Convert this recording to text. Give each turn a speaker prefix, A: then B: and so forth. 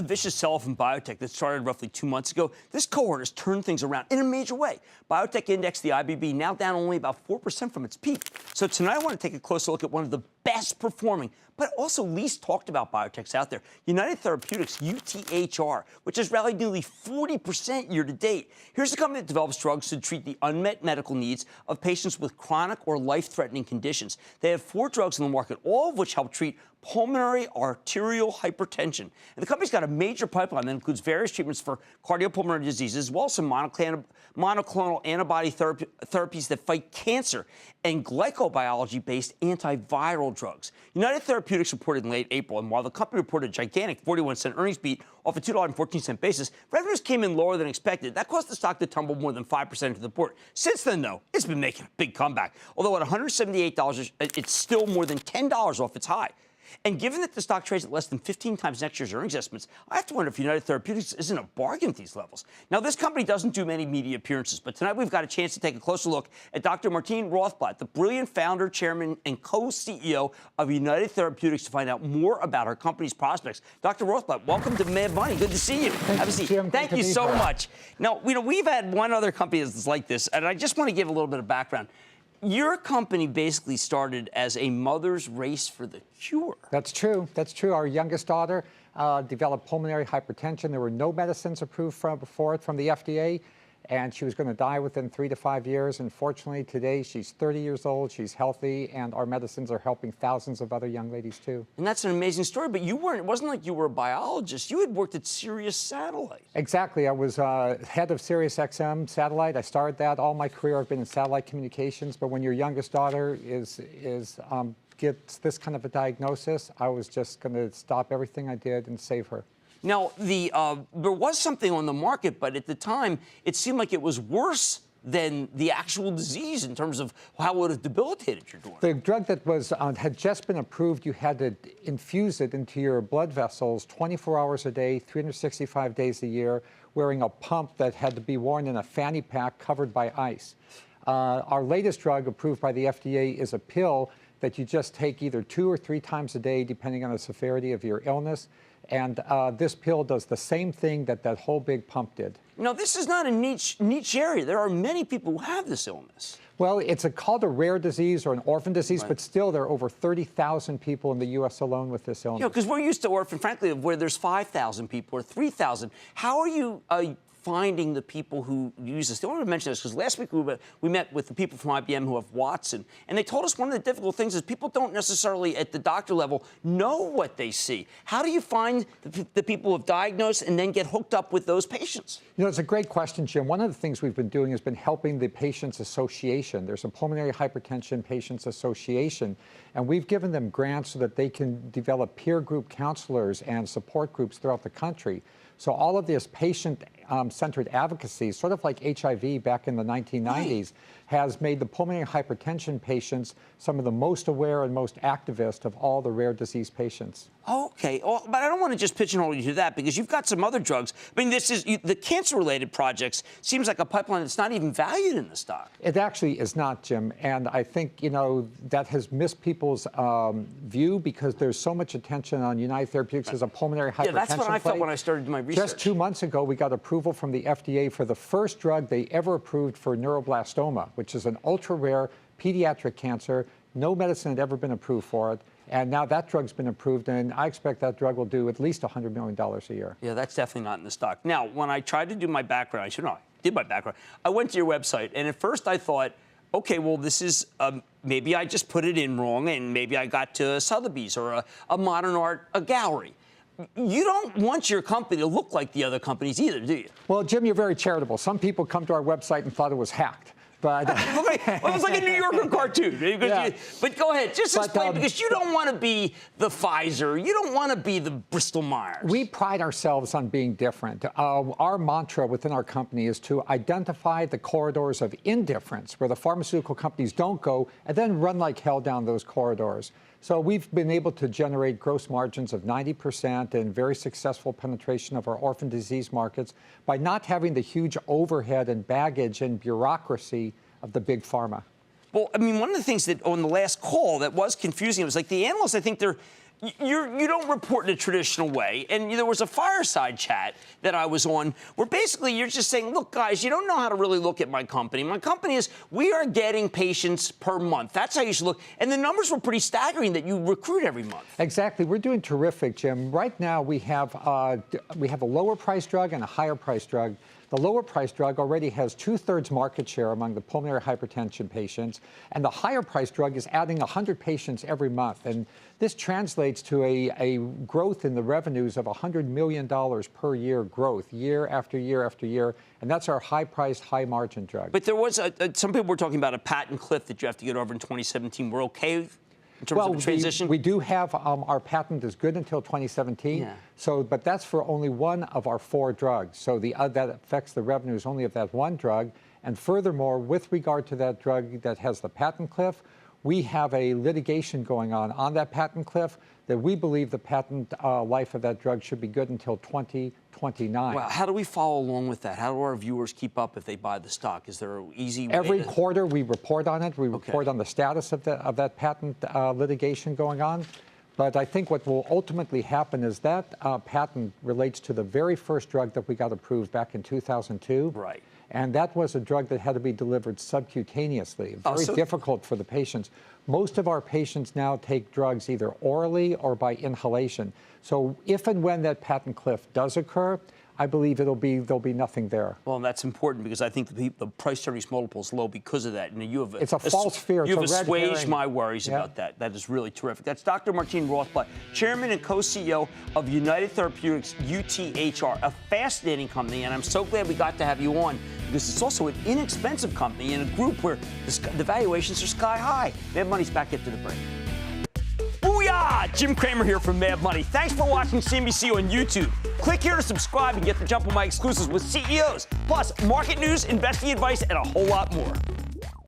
A: the vicious sell-off in biotech that started roughly 2 months ago, this cohort has turned things around in a major way. Biotech index, the IBB, now down only about 4% from its peak. So tonight I want to take a closer look at one of the best performing, but also least talked about biotechs out there, United Therapeutics, UTHR, which has rallied nearly 40% year to date. Here's a company that develops drugs to treat the unmet medical needs of patients with chronic or life-threatening conditions. They have 4 drugs on the market, all of which help treat pulmonary arterial hypertension. And the company's got a major pipeline that includes various treatments for cardiopulmonary diseases, as well as some monoclonal antibody therapies that fight cancer and glycobiology-based antiviral drugs. United Therapeutics reported in late April, and while the company reported a gigantic 41-cent earnings beat off a $2.14 basis, revenues came in lower than expected. That caused the stock to tumble more than 5% into the report. Since then, though, it's been making a big comeback. Although at $178, it's still more than $10 off its high. And given that the stock trades at less than 15 times next year's earnings estimates, I have to wonder if United Therapeutics isn't a bargain at these levels. Now, this company doesn't do many media appearances, but tonight we've got a chance to take a closer look at Dr. Martine Rothblatt, the brilliant founder, chairman, and co-CEO of United Therapeutics, to find out more about her company's prospects. Dr. Rothblatt, welcome to Mad Money. Good to see you. Have a seat.
B: Jim,
A: Thank you so much. Now, we've had one other company that's like this, and I just want to give a little bit of background. Your company basically started as a mother's race for the cure.
B: That's true. That's true. Our youngest daughter developed pulmonary hypertension. There were no medicines approved for it from the FDA, and she was going to die within 3 to 5 years. And fortunately, today she's 30 years old. She's healthy, and our medicines are helping thousands of other young ladies too. And
A: that's an amazing story. But you weren't. It wasn't like you were a biologist. You had worked at Sirius Satellite.
B: Exactly. I was head of Sirius XM Satellite. I started that all my career. I've been in satellite communications. But when your youngest daughter gets this kind of a diagnosis, I was just going to stop everything I did and save her.
A: Now, there was something on the market, but at the time, it seemed like it was worse than the actual disease in terms of how it would have debilitated your daughter.
B: The drug that was had just been approved, you had to infuse it into your blood vessels 24 hours a day, 365 days a year, wearing a pump that had to be worn in a fanny pack covered by ice. Our latest drug approved by the FDA is a pill that you just take either 2 or 3 times a day, depending on the severity of your illness. And this pill does the same thing that whole big pump did.
A: No, this is not a niche area. There are many people who have this illness.
B: Well, it's called a rare disease or an orphan disease, but still there are over 30,000 people in the U.S. alone with this illness.
A: You know, because we're used to orphan, frankly, where there's 5,000 people or 3,000. How are you finding the people who use this? I want to mention this because last week we met with the people from IBM who have Watson, and they told us one of the difficult things is people don't necessarily at the doctor level know what they see. How do you find the people who have diagnosed and then get hooked up with those patients?
B: You know, it's a great question, Jim. One of the things we've been doing has been helping the Patients Association. There's a Pulmonary Hypertension Patients Association, and we've given them grants so that they can develop peer group counselors and support groups throughout the country. So all of this patient-centered advocacy, sort of like HIV back in the 1990s, has made the pulmonary hypertension patients some of the most aware and most activist of all the rare disease patients.
A: Okay, well, but I don't want to just pigeonhole you to that because you've got some other drugs. I mean, the cancer-related projects seems like a pipeline that's not even valued in the stock.
B: It actually is not, Jim, and I think, you know, that has missed people's view because there's so much attention on United Therapeutics as a pulmonary hypertension.
A: Yeah, that's what I felt when I started my research.
B: Just 2 months ago, we got approval from the FDA for the first drug they ever approved for neuroblastoma, which is an ultra-rare pediatric cancer. No medicine had ever been approved for it. And now that drug's been approved, and I expect that drug will do at least $100 million a year.
A: Yeah, that's definitely not in the stock. Now, when I tried to do my background, I did my background. I went to your website, and at first I thought, okay, well, this is, maybe I just put it in wrong, and maybe I got to Sotheby's or a modern art, a gallery. You don't want your company to look like the other companies either, do you?
B: Well, Jim, you're very charitable. Some people come to our website and thought it was hacked. But
A: it was like a New Yorker cartoon.
B: Yeah.
A: But go ahead, just explain, because you don't want to be the Pfizer. You don't want to be the Bristol Myers.
B: We pride ourselves on being different. Our mantra within our company is to identify the corridors of indifference where the pharmaceutical companies don't go and then run like hell down those corridors. So we've been able to generate gross margins of 90% and very successful penetration of our orphan disease markets by not having the huge overhead and baggage and bureaucracy of the big pharma.
A: Well, I mean, one of the things that on the last call that was confusing, it was like the analysts, I think they're you don't report in a traditional way, and there was a fireside chat that I was on where basically you're just saying, look, guys, you don't know how to really look at my company. My company is, we are getting patients per month. That's how you should look. And the numbers were pretty staggering that you recruit every month.
B: Exactly. We're doing terrific, Jim. Right now, we have a lower price drug and a higher price drug. The lower price drug already has 2/3 market share among the pulmonary hypertension patients, and the higher price drug is adding 100 patients every month. And this translates to a growth in the revenues of $100 million per year growth, year after year after year. And that's our high-priced, high-margin drug.
A: But there was some people were talking about a patent cliff that you have to get over in 2017. We're okay in terms of the transition?
B: We do have our patent is good until 2017.
A: Yeah.
B: So, but that's for only one of our 4 drugs. So that affects the revenues only of that one drug. And furthermore, with regard to that drug that has the patent cliff, we have a litigation going on that patent cliff that we believe the patent life of that drug should be good until 2029.
A: Wow. How do we follow along with that? How do our viewers keep up if they buy the stock? Is there an easy way?
B: Every quarter we report on it. We report on the status of that patent litigation going on. But I think what will ultimately happen is that patent relates to the very first drug that we got approved back in 2002.
A: Right.
B: And that was a drug that had to be delivered subcutaneously, very difficult for the patients. Most of our patients now take drugs either orally or by inhalation. So if and when that patent cliff does occur, I believe there'll be nothing there.
A: Well, that's important because I think the price to earnings multiple is low because of that. And you have
B: it's a false fear.
A: You have assuaged my worries about that. That is really terrific. That's Dr. Martine Rothblatt, Chairman and Co-CEO of United Therapeutics, UTHR, a fascinating company. And I'm so glad we got to have you on because it's also an inexpensive company in a group where the valuations are sky high. Mad Money's back after the break. Booyah! Jim Cramer here from Mad Money. Thanks for watching CNBC on YouTube. Click here to subscribe and get the jump on my exclusives with CEOs, plus market news, investing advice, and a whole lot more.